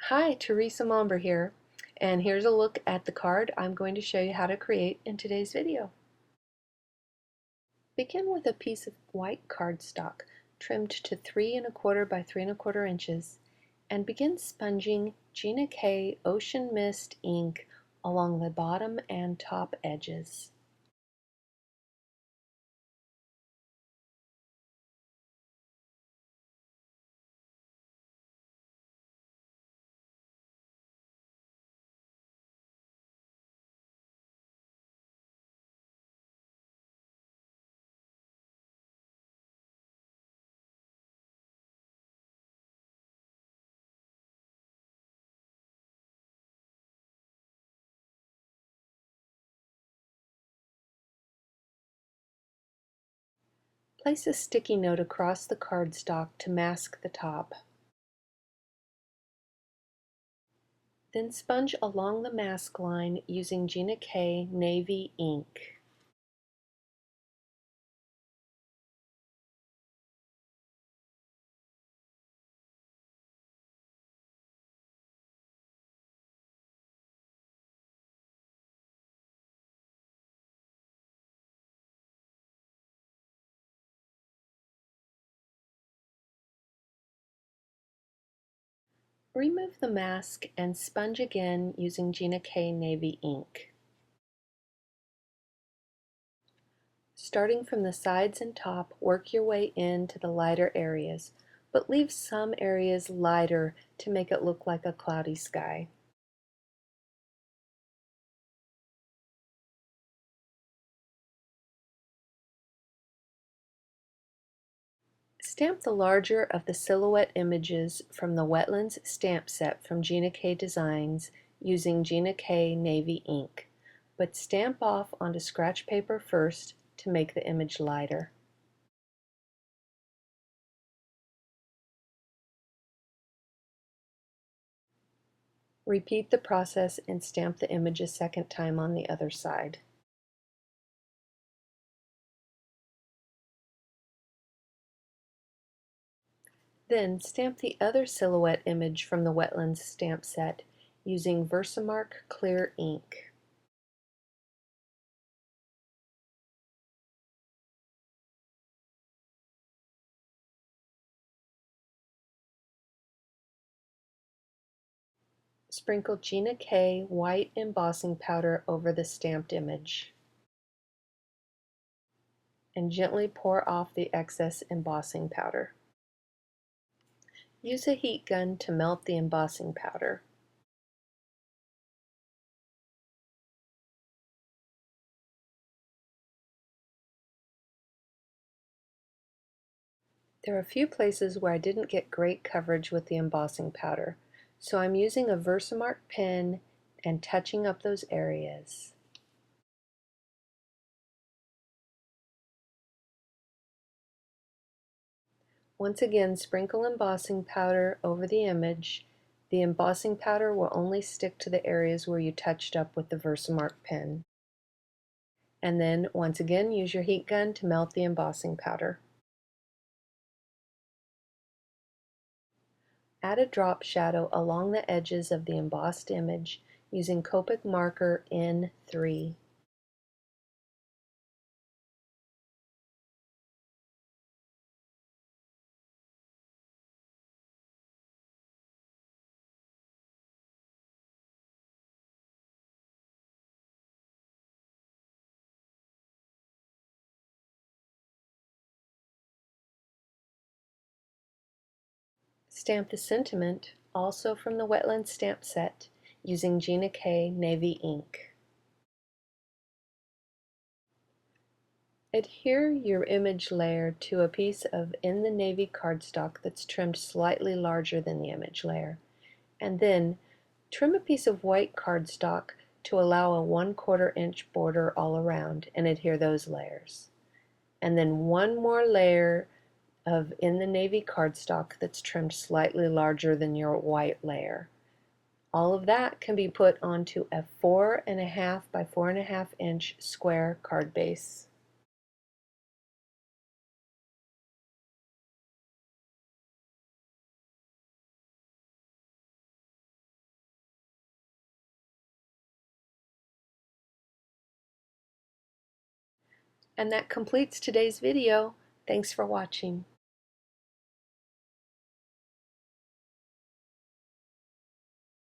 Hi, Teresa Momber here, and here's a look at the card I'm going to show you how to create in today's video. Begin with a piece of white cardstock trimmed to 3¼ by 3¼ inches and begin sponging Gina K Ocean Mist ink along the bottom and top edges. Place a sticky note across the cardstock to mask the top. Then sponge along the mask line using Gina K Navy ink. Remove the mask and sponge again using Gina K Navy ink. Starting from the sides and top, work your way into the lighter areas, but leave some areas lighter to make it look like a cloudy sky. Stamp the larger of the silhouette images from the Wetlands stamp set from Gina K Designs using Gina K Navy ink, but stamp off onto scratch paper first to make the image lighter. Repeat the process and stamp the image a second time on the other side. Then stamp the other silhouette image from the Wetlands stamp set using VersaMark clear ink. Sprinkle Gina K white embossing powder over the stamped image and gently pour off the excess embossing powder. Use a heat gun to melt the embossing powder. There are a few places where I didn't get great coverage with the embossing powder, so I'm using a VersaMark pen and touching up those areas. Once again, sprinkle embossing powder over the image. The embossing powder will only stick to the areas where you touched up with the VersaMark pen. And then, once again, use your heat gun to melt the embossing powder. Add a drop shadow along the edges of the embossed image using Copic Marker N3. Stamp the sentiment, also from the Wetlands stamp set, using Gina K Navy ink. Adhere your image layer to a piece of In the Navy cardstock that's trimmed slightly larger than the image layer, and then trim a piece of white cardstock to allow a 1/4 inch border all around and adhere those layers. And then one more layer of In the Navy cardstock that's trimmed slightly larger than your white layer. All of that can be put onto a 4½ by 4½ inch square card base. And that completes today's video. Thanks for watching.